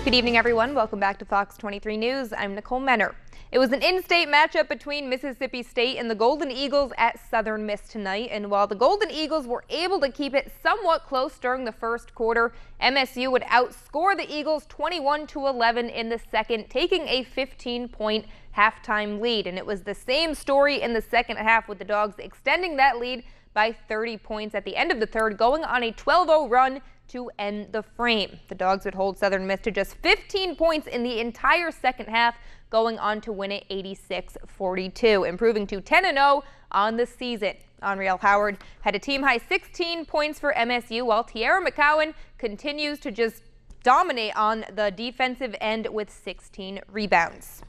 Good evening, everyone. Welcome back to Fox 23 News. I'm Nicole Menner. It was an in-state matchup between Mississippi State and the Golden Eagles at Southern Miss tonight, and while the Golden Eagles were able to keep it somewhat close during the first quarter, MSU would outscore the Eagles 21-11 in the second, taking a 15-point halftime lead. And it was the same story in the second half, with the Dogs extending that lead by 30 points at the end of the third, going on a 12-0 run to end the frame. The Dogs would hold Southern Miss to just 15 points in the entire second half, going on to win it 86-42, improving to 10-0 on the season. Onreal Howard had a team-high 16 points for MSU, while Tiara McCowan continues to just dominate on the defensive end with 16 rebounds.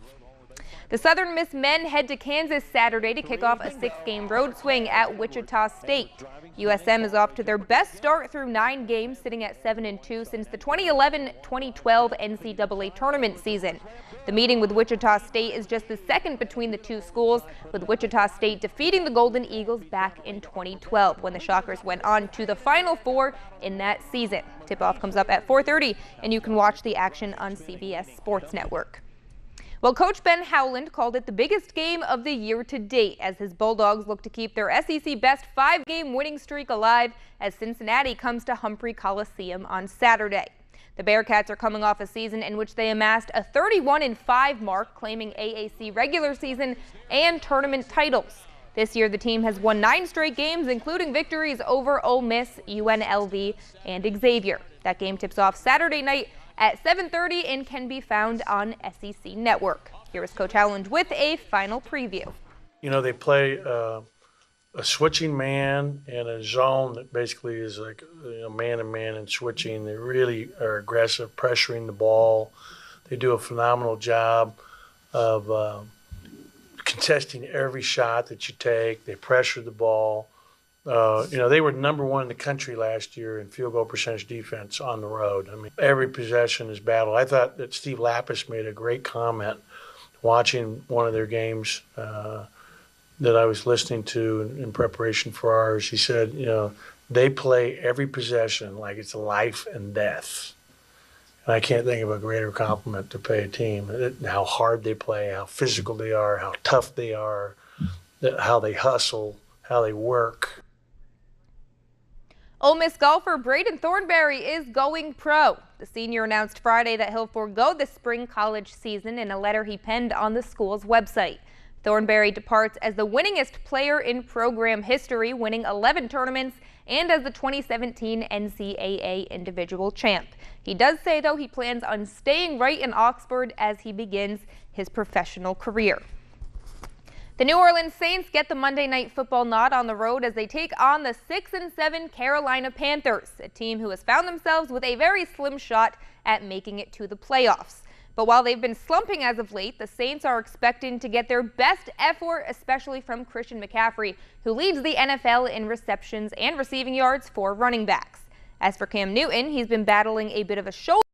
The Southern Miss men head to Kansas Saturday to kick off a 6-game road swing at Wichita State. USM is off to their best start through 9 games, sitting at 7-2 since the 2011-2012 NCAA tournament season. The meeting with Wichita State is just the second between the two schools, with Wichita State defeating the Golden Eagles back in 2012 when the Shockers went on to the Final Four in that season. Tip-off comes up at 4:30, and you can watch the action on CBS Sports Network. Well, Coach Ben Howland called it the biggest game of the year to date as his Bulldogs look to keep their SEC best 5-game winning streak alive as Cincinnati comes to Humphrey Coliseum on Saturday. The Bearcats are coming off a season in which they amassed a 31-5 mark, claiming AAC regular season and tournament titles. This year, the team has won 9 straight games, including victories over Ole Miss, UNLV, and Xavier. That game tips off Saturday night at 7:30 and can be found on SEC Network. Here is Coach Howland with a final preview. You know, they play a switching man and a zone that basically is like man-to-man and switching. They really are aggressive, pressuring the ball. They do a phenomenal job of contesting every shot that you take. They pressure the ball. They were number 1 in the country last year in field goal percentage defense on the road. I mean, every possession is battle. I thought that Steve Lapis made a great comment watching one of their games that I was listening to in preparation for ours. He said, they play every possession like it's life and death. And I can't think of a greater compliment to pay a team. How hard they play, how physical they are, how tough they are, how they hustle, how they work. Ole Miss golfer Braden Thornberry is going pro. The senior announced Friday that he'll forego the spring college season in a letter he penned on the school's website. Thornberry departs as the winningest player in program history, winning 11 tournaments, and as the 2017 NCAA individual champ. He does say, though, he plans on staying right in Oxford as he begins his professional career. The New Orleans Saints get the Monday Night Football nod on the road as they take on the 6-7 Carolina Panthers, a team who has found themselves with a very slim shot at making it to the playoffs. But while they've been slumping as of late, the Saints are expecting to get their best effort, especially from Christian McCaffrey, who leads the NFL in receptions and receiving yards for running backs. As for Cam Newton, he's been battling a bit of a shoulder